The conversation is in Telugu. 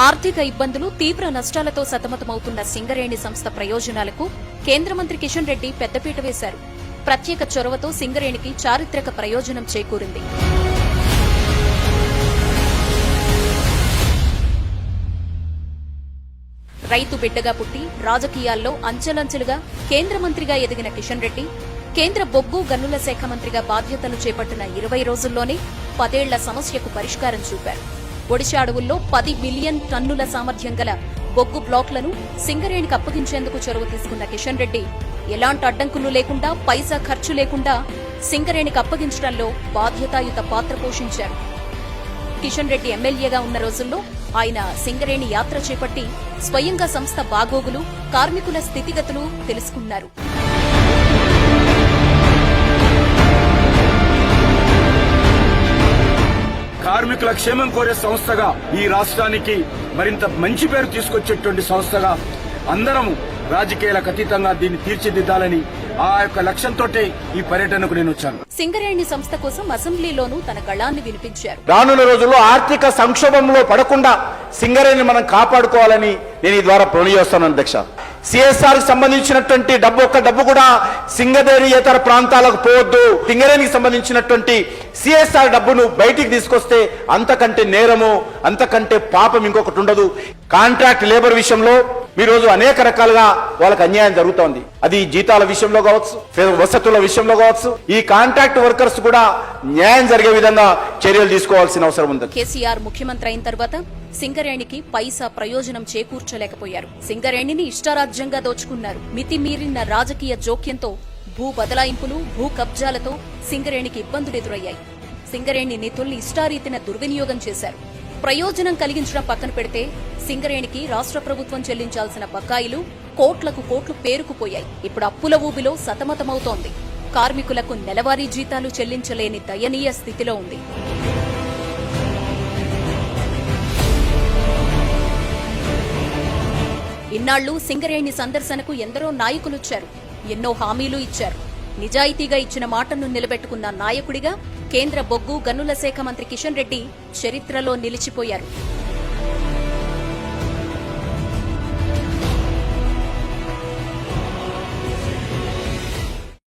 ఆర్థిక ఇబ్బందులు, తీవ్ర నష్టాలతో సతమతమవుతున్న సింగరేణి సంస్థ ప్రయోజనాలకు కేంద్ర మంత్రి కిషన్ రెడ్డి పెద్దపీట వేశారు. ప్రత్యేక చొరవతో సింగరేణికి చారిత్రక ప్రయోజనం చేకూరింది. రైతు బిడ్డగా పుట్టి రాజకీయాల్లో అంచెలంచెలుగా కేంద్ర మంత్రిగా ఎదిగిన కిషన్ రెడ్డి కేంద్ర బొగ్గు గనుల శాఖ మంత్రిగా బాధ్యతలు చేపట్టిన 20 రోజుల్లోనే 10 ఏళ్ల సమస్యకు పరిష్కారం చూపారు. ఒడిశా అడవుల్లో 10 మిలియన్ టన్నుల సామర్థ్యం గల బొగ్గు బ్లాక్లను సింగరేణికి అప్పగించేందుకు చొరవ తీసుకున్న కిషన్ రెడ్డి ఎలాంటి అడ్డంకులు లేకుండా, పైసా ఖర్చు లేకుండా సింగరేణికి అప్పగించడంలో బాధ్యతాయుత పాత్ర పోషించారు. కిషన్ రెడ్డి ఎమ్మెల్యేగా ఉన్న రోజుల్లో ఆయన సింగరేణి యాత్ర చేపట్టి స్వయంగా సంస్థ బాగోగులు, కార్మికుల స్థితిగతులు తెలుసుకున్నారు. కార్మికుల క్షేమం కోరే సంస్థగా ఈ రాష్ట్రానికి మరింత మంచి పేరు తీసుకొచ్చేటువంటి సంస్థగా అందరము రాజకీయాలకు అతీతంగా దీన్ని తీర్చిదిద్దాలని ఆ యొక్క లక్ష్యంతో ఈ పర్యటనకు నేను వచ్చాను. సింగరేణి సంస్థ కోసం అసెంబ్లీలోనూ తన గళాన్ని వినిపించారు. రానున్న రోజుల్లో ఆర్థిక సంక్షోభంలో పడకుండా సింగరేణిని మనం కాపాడుకోవాలని నేను ఈ ద్వారా ప్రొనియోస్తాను అధ్యక్ష. సిఎస్ఆర్ కి సంబంధించినటువంటి డబ్బు కూడా సింగరేణియేతర ప్రాంతాలకు పోవద్దు. సింగరేణికి సంబంధించినటువంటి సిఎస్ఆర్ డబ్బును బయటికి తీసుకొస్తే అంతకంటే నేరము, అంతకంటే పాపం ఇంకొకటి ఉండదు. కాంట్రాక్ట్ లేబర్ విషయంలో ఈ రోజు అనేక రకాలుగా వాళ్ళకి అన్యాయం జరుగుతోంది. అది జీతాల విషయంలో కావచ్చు, వసతుల విషయంలో కావచ్చు. ఈ కాంట్రాక్ట్ వర్కర్స్ కూడా న్యాయం జరిగే విధంగా చర్యలు తీసుకోవాల్సిన అవసరం ఉంది. కేసీఆర్ ముఖ్యమంత్రి అయిన తర్వాత సింగరేణికి పైసా ప్రయోజనం చేకూర్చలేకపోయారు. సింగరేణిని ఇష్టారాజ్యంగా దోచుకున్నారు. మితిమీరిన రాజకీయ జోక్యంతో భూ బదలాయింపులు, భూ కబ్జాలతో సింగరేణికి ఇబ్బందులు ఎదురయ్యాయి. సింగరేణి నిధుల్ని ఇష్టారీతిన దుర్వినియోగం చేశారు. ప్రయోజనం కలిగించడం పక్కన పెడితే సింగరేణికి రాష్ట్ర ప్రభుత్వం చెల్లించాల్సిన బకాయిలు కోట్లకు కోట్లు పేరుకుపోయాయి. ఇప్పుడు అప్పుల ఊబిలో సతమతమవుతోంది. కార్మికులకు నెలవారీ జీతాలు చెల్లించలేని దయనీయ స్థితిలో ఉంది. ఇన్నాళ్లు సింగరేణి సందర్శనకు ఎందరో నాయకులొచ్చారు. ఎన్నో హామీలు ఇచ్చారు. నిజాయితీగా ఇచ్చిన మాటను నిలబెట్టుకున్న నాయకుడిగా కేంద్ర బొగ్గు గనుల శాఖ మంత్రి కిషన్ రెడ్డి చరిత్రలో నిలిచిపోయారు.